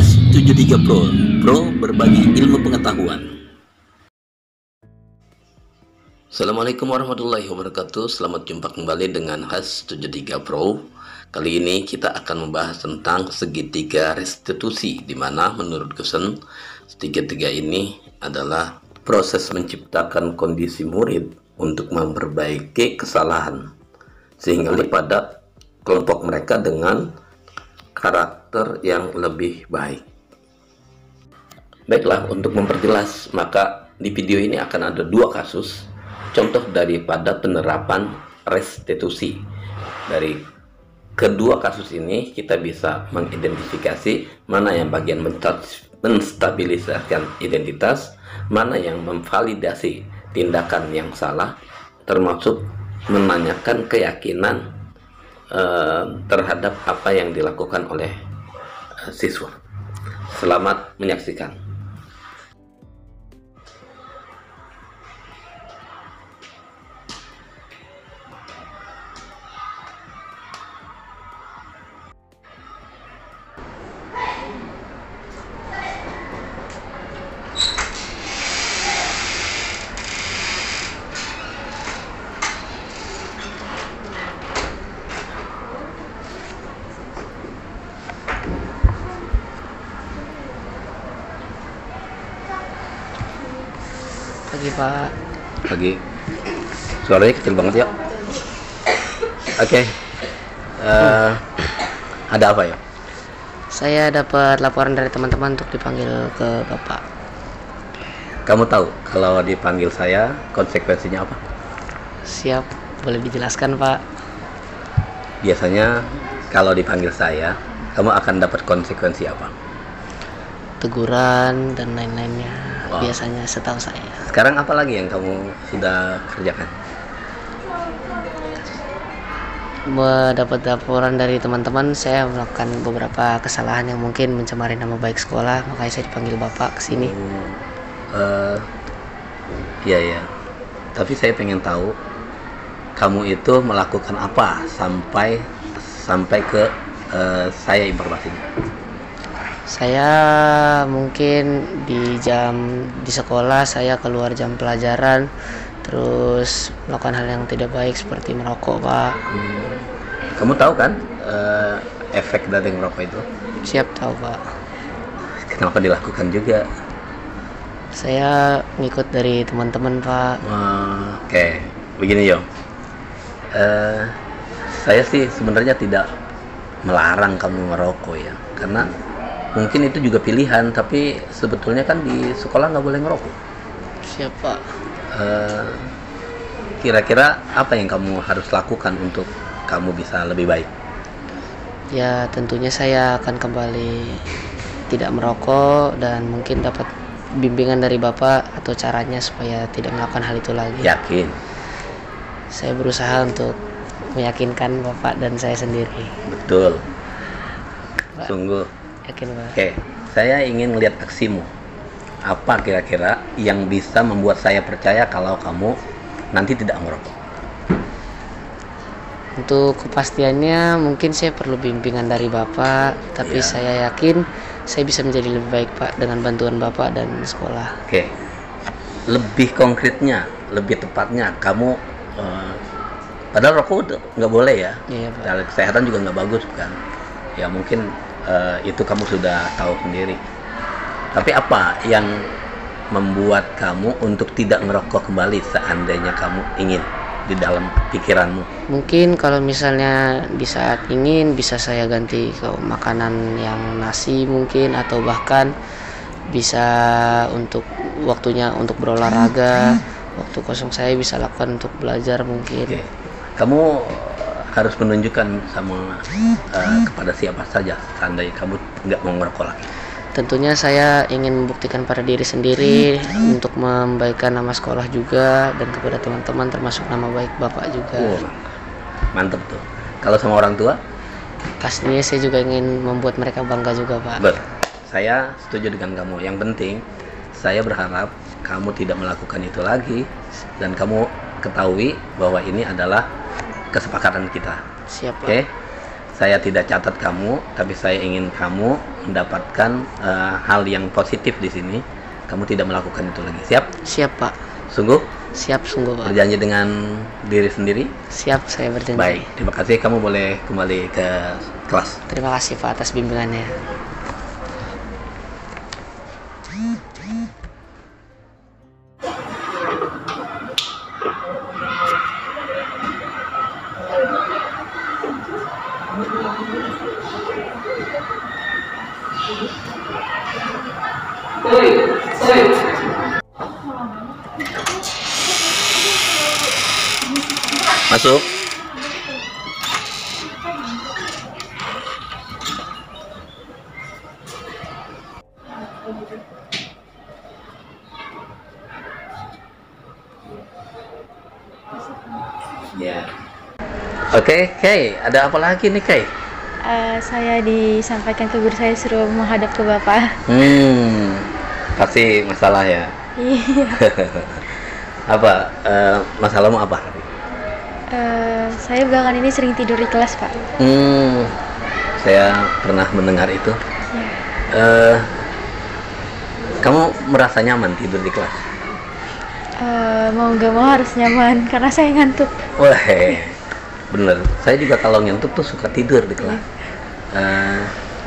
H73 Pro, Pro berbagi ilmu pengetahuan. Assalamualaikum warahmatullahi wabarakatuh. Selamat jumpa kembali dengan H73 Pro. Kali ini kita akan membahas tentang segitiga restitusi, di mana menurut Gusson segitiga ini adalah proses menciptakan kondisi murid untuk memperbaiki kesalahan sehingga pada kelompok mereka dengan karakter yang lebih baik. Baiklah, untuk memperjelas, maka di video ini akan ada dua kasus contoh daripada penerapan restitusi. Dari kedua kasus ini kita bisa mengidentifikasi mana yang bagian menstabilisasi identitas, mana yang memvalidasi tindakan yang salah, termasuk menanyakan keyakinan terhadap apa yang dilakukan oleh siswa. Selamat menyaksikan. Pagi Pak. Pagi. Suaranya kecil banget ya. Oke. Ada apa ya? Saya dapat laporan dari teman-teman untuk dipanggil ke Bapak. Kamu tahu kalau dipanggil saya konsekuensinya apa? Siap, boleh dijelaskan Pak? Biasanya kalau dipanggil saya, kamu akan dapat konsekuensi apa? Teguran dan lain-lainnya. Wow. Biasanya setahu saya. Sekarang apa lagi yang kamu sudah kerjakan? Mendapat laporan dari teman-teman, saya melakukan beberapa kesalahan yang mungkin mencemari nama baik sekolah, makanya saya dipanggil Bapak ke sini. Iya ya. Tapi saya pengen tahu kamu itu melakukan apa sampai ke saya informasinya. Saya mungkin di sekolah saya keluar jam pelajaran, terus melakukan hal yang tidak baik seperti merokok Pak. Kamu tahu kan efek dari merokok itu? Siap tahu Pak. Kenapa dilakukan juga? Saya ngikut dari teman-teman Pak. Oke, begini Yo. Saya sih sebenarnya tidak melarang kamu merokok ya, karena mungkin itu juga pilihan, tapi sebetulnya kan di sekolah nggak boleh ngerokok. Siapa? Kira-kira apa yang kamu harus lakukan untuk kamu bisa lebih baik? Ya tentunya saya akan kembali tidak merokok dan mungkin dapat bimbingan dari Bapak atau caranya supaya tidak melakukan hal itu lagi. Yakin? Saya berusaha untuk meyakinkan Bapak dan saya sendiri. Betul. Pak. Sungguh. Yakin Pak. Oke, saya ingin melihat aksimu. Apa kira-kira yang bisa membuat saya percaya kalau kamu nanti tidak merokok? Untuk kepastiannya mungkin saya perlu bimbingan dari Bapak, tapi Ya. saya yakin saya bisa menjadi lebih baik Pak dengan bantuan Bapak dan sekolah. Oke, lebih konkretnya, lebih tepatnya, kamu padahal rokok nggak boleh ya. Iya Pak. Dari kesehatan juga nggak bagus kan? Ya mungkin itu kamu sudah tahu sendiri. Tapi apa yang membuat kamu untuk tidak ngerokok kembali seandainya kamu ingin di dalam pikiranmu? Mungkin kalau misalnya di saat ingin bisa saya ganti ke makanan yang nasi mungkin, atau bahkan bisa untuk waktunya untuk berolahraga, waktu kosong saya bisa lakukan untuk belajar mungkin. Oke. Kamu harus menunjukkan kepada siapa saja seandainya kamu nggak mau ngerokok lagi. Tentunya saya ingin membuktikan pada diri sendiri untuk membaikkan nama sekolah juga dan kepada teman-teman, termasuk nama baik Bapak juga. Mantep tuh. Kalau sama orang tua? Pastinya saya juga ingin membuat mereka bangga juga Pak. Saya setuju dengan kamu. Yang penting saya berharap kamu tidak melakukan itu lagi dan kamu ketahui bahwa ini adalah kesepakatan kita. Siap Pak. Oke? saya tidak catat kamu, tapi saya ingin kamu mendapatkan hal yang positif di sini. Kamu tidak melakukan itu lagi. Siap? Siap, Pak. Sungguh? Siap, sungguh, Pak. Berjanji dengan diri sendiri? Siap, saya berjanji. Baik, terima kasih. Kamu boleh kembali ke kelas. Terima kasih, Pak, atas bimbingannya. Masuk. Ya. Oke, Kay, ada apa lagi nih, Kay? Saya disampaikan ke guru saya suruh menghadap ke Bapak. Pasti masalah ya. Iya. Apa? Masalahmu apa? Saya belakangan ini sering tidur di kelas, Pak. Saya pernah mendengar itu. Kamu merasa nyaman tidur di kelas? Mau nggak mau harus nyaman karena saya ngantuk. Wah, bener. Saya juga kalau ngantuk tuh suka tidur di kelas.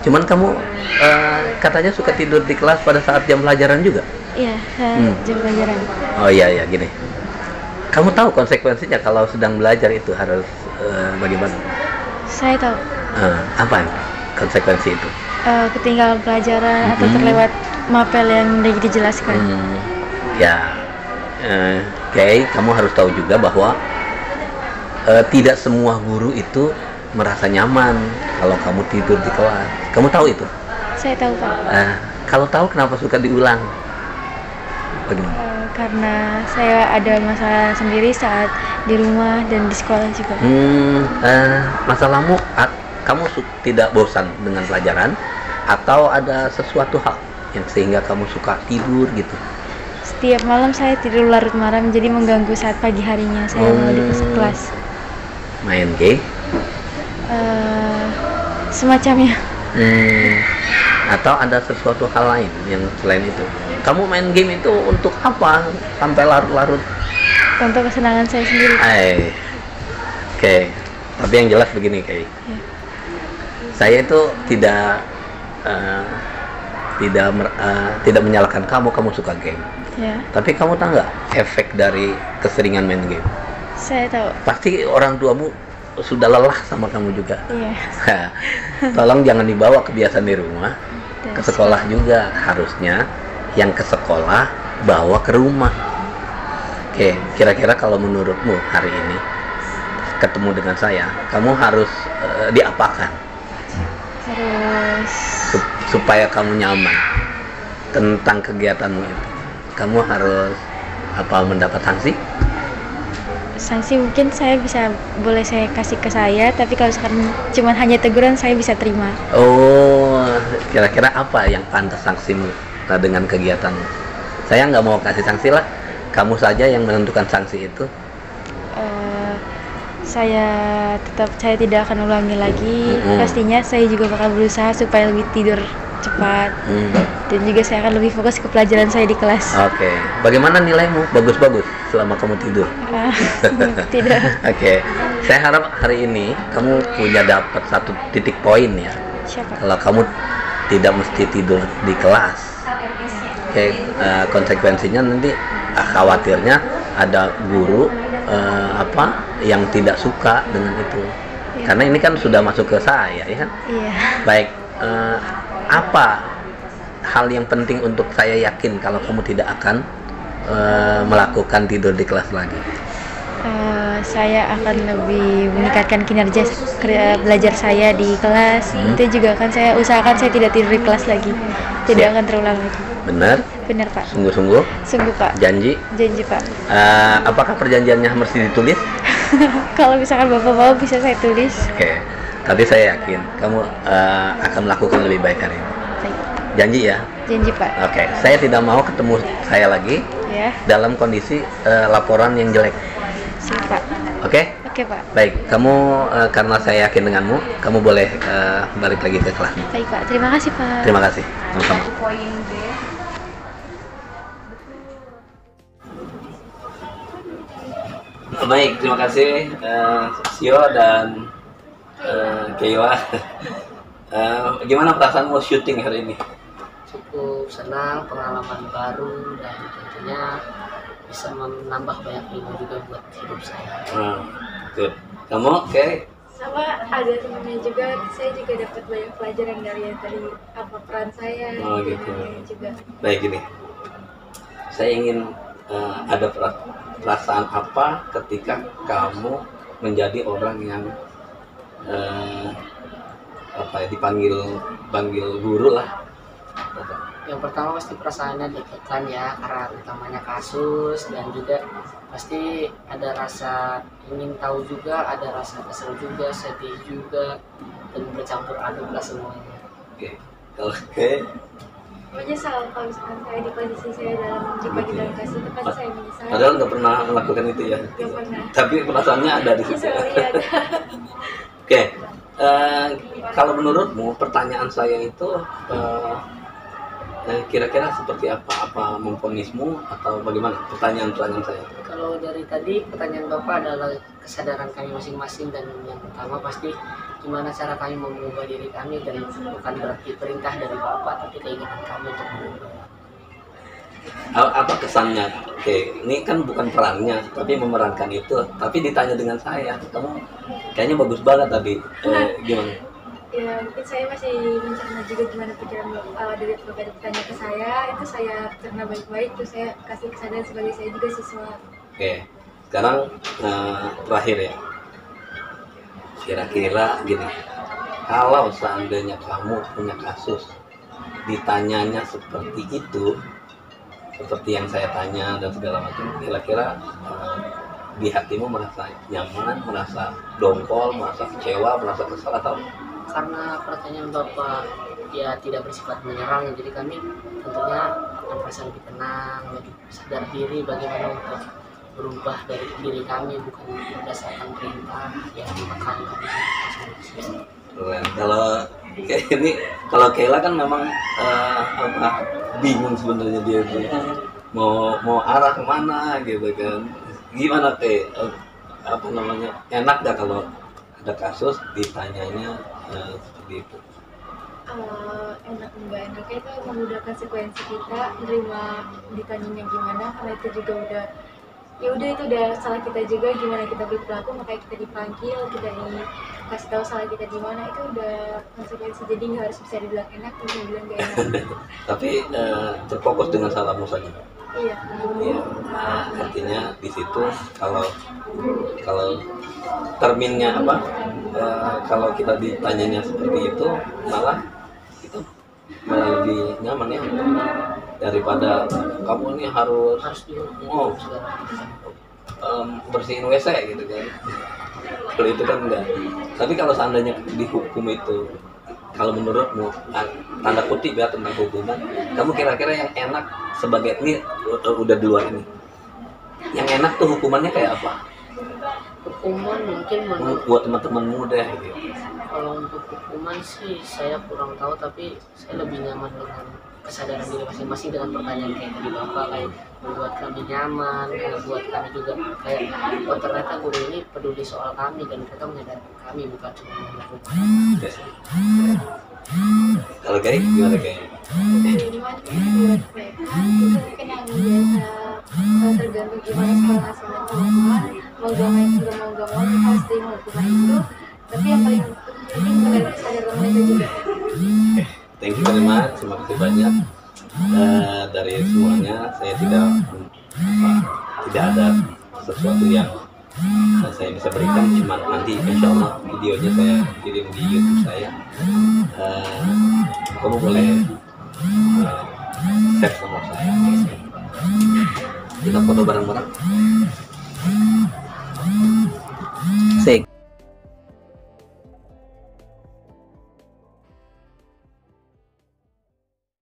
Cuman kamu katanya suka tidur di kelas pada saat jam pelajaran juga? Iya, jam pelajaran. Oh iya, gini. Kamu tahu konsekuensinya kalau sedang belajar itu harus bagaimana? Saya tahu. Apa konsekuensi itu? Ketinggalan pelajaran atau terlewat mapel yang udah dijelaskan. Oke, kamu harus tahu juga bahwa tidak semua guru itu merasa nyaman kalau kamu tidur di kelas. Kamu tahu itu? Saya tahu, Pak. Kalau tahu kenapa suka diulang? Bagaimana? Karena saya ada masalah sendiri saat di rumah dan di sekolah juga. Masalahmu, kamu tidak bosan dengan pelajaran atau ada sesuatu hal yang sehingga kamu suka tidur gitu? Setiap malam saya tidur larut malam, jadi mengganggu saat pagi harinya saya mau di kelas. Main game? Semacamnya. Atau ada sesuatu hal lain yang selain itu? Kamu main game itu untuk apa sampai larut-larut? Untuk kesenangan saya sendiri. Oke. Tapi yang jelas begini, Kay. Saya itu tidak menyalahkan kamu suka game. Tapi kamu tahu nggak efek dari keseringan main game? Saya tahu. Pasti orang tuamu sudah lelah sama kamu juga. Iya. Tolong jangan dibawa kebiasaan di rumah. Ke sekolah juga harusnya yang ke sekolah bawa ke rumah. Oke, kira-kira kalau menurutmu hari ini ketemu dengan saya, kamu harus diapakan? Harus supaya kamu nyaman tentang kegiatanmu itu. Kamu harus mendapat sanksi? Sanksi mungkin boleh saya kasih ke saya, tapi kalau sekarang cuma hanya teguran saya bisa terima. Kira-kira apa yang pantas sanksimu dengan kegiatanmu? Saya nggak mau kasih sanksi lah, kamu saja yang menentukan sanksi itu. Saya tidak akan ulangi lagi. Pastinya saya juga bakal berusaha supaya lebih tidur cepat, dan juga saya akan lebih fokus ke pelajaran saya di kelas. Oke. Bagaimana nilaimu? Bagus-bagus selama kamu tidur? Tidak. Oke. Saya harap hari ini kamu punya dapat 1 titik poin ya. Siapa? Kalau kamu tidak mesti tidur di kelas. Oke. Konsekuensinya nanti khawatirnya ada guru yang tidak suka dengan itu. Karena ini kan sudah masuk ke saya, ya kan? Iya. Baik. Apa hal yang penting untuk saya yakin kalau kamu tidak akan melakukan tidur di kelas lagi? Saya akan lebih meningkatkan kinerja belajar saya di kelas. Itu juga akan saya usahakan saya tidak tidur di kelas lagi. Tidak akan terulang lagi. Benar? Benar, Pak. Sungguh-sungguh? Sungguh, Pak. Janji? Janji, Pak. Apakah perjanjiannya mesti ditulis? Kalau misalkan Bapak mau bisa saya tulis. Oke. Tapi saya yakin kamu akan melakukan lebih baik hari ini. Baik. Janji ya? Janji, Pak. Oke. Saya tidak mau ketemu saya lagi Ya. dalam kondisi laporan yang jelek. Siap, Pak. Oke? Oke, Pak. Baik, kamu karena saya yakin denganmu, kamu boleh balik lagi ke kelas. Baik, Pak. Terima kasih, Pak. Terima kasih. Sama-sama. Baik, terima kasih Sio dan Kewa. Gimana perasaanmu syuting hari ini? Cukup senang, pengalaman baru, dan tentunya bisa menambah banyak ilmu juga buat hidup saya. Good. Kamu, oke? Sama ada temannya juga, saya juga dapat banyak pelajaran dari yang tadi apa peran saya. Oh gitu. Juga. Baik gini, saya ingin ada perasaan apa ketika kamu menjadi orang yang dipanggil guru lah. Yang pertama pasti perasaannya deg-degan ya, karena utamanya kasus, dan juga pasti ada rasa ingin tahu juga, ada rasa kesel juga, sedih juga, dan bercampur aduk lah semuanya. Oke. Oke. Menyesal kalau misalkan saya di posisi saya dibagi dalam kasus itu pasti saya menyesal. Padahal nggak pernah melakukan itu ya. Nggak pernah. Tapi perasaannya ada di situ. Iya, ada. Oke. Kalau menurutmu pertanyaan saya itu kira-kira seperti apa? Apa memponismu atau bagaimana pertanyaan saya? Kalau dari tadi pertanyaan Bapak adalah kesadaran kami masing-masing, dan yang utama pasti gimana cara kami mengubah diri kami, dan bukan berarti perintah dari Bapak tapi keinginan kami untuk mengubah. Apa kesannya? Oke, ini kan bukan perannya tapi memerankan itu, tapi ditanya dengan saya, kamu kayaknya bagus banget tadi. Gimana? Ya mungkin saya masih mencerna juga gimana pikiran dari Bapak bertanya ke saya, itu saya cerna baik-baik, terus saya kasih kesadaran sebagai saya juga siswa. Oke, sekarang terakhir ya, kira-kira gini, kalau seandainya kamu punya kasus ditanyanya seperti itu, seperti yang saya tanya dan segala macam, kira-kira di hatimu merasa nyaman, merasa dongkol, merasa kecewa, merasa kesal atau? Karena pertanyaan Bapak ya tidak bersifat menyerang, jadi kami tentunya akan merasa lebih tenang, lebih sadar diri bagaimana untuk berubah dari diri kami, bukan berdasarkan perintah yang akan kami. Kalau Kayla kan memang bingung sebenarnya dia tuh mau arah kemana gitu kan. Gimana enak gak kalau ada kasus ditanyanya seperti itu? Enak enggak enaknya itu memudahkan konsekuensi kita menerima ditanyanya gimana, karena itu juga udah itu udah salah kita juga, gimana kita berperilaku, makanya kita dipanggil, kita dikasih tahu salah kita di mana, itu udah konsekuensi, jadi nggak harus bisa dibilang enak, bisa dibilang gak enak. Tapi terfokus dengan salahmu saja. Iya. Artinya di situ kalau terminnya apa? Kalau kita ditanyanya seperti itu, malah itu malah lebih nyaman ya daripada kamu ini harus bersihin WC gitu kan. Kalau itu kan enggak. Tapi kalau seandainya dihukum itu, kalau menurutmu tanda kutip ya tentang hukuman, kamu kira-kira yang enak sebagai ini udah di luar ini, yang enak tuh hukumannya kayak apa? Hukuman mungkin buat teman-temanmu deh gitu. Kalau untuk hukuman sih saya kurang tahu, tapi saya lebih nyaman dengan kesadaran diri masing-masing dengan pertanyaan kayak tadi Bapak, kayak membuat kami nyaman, membuat kami juga kayak oh ternyata guru ini peduli soal kami dan mereka menyadarkan kami, bukan cuma menghukum. Kalau kayak gimana kayaknya? Buat mereka itu mungkin yang biasa tergantung gimana sekolah hasilnya hukuman, mau gak mau kita harus terima hukuman itu, tapi yang paling penting benar kesadaran mereka juga. Thank you very much, terima kasih banyak dari semuanya. Saya tidak ada sesuatu yang saya bisa berikan, cuma nanti insya Allah videonya saya kirim di YouTube saya. Kamu boleh share sama saya, kita foto bareng-bareng.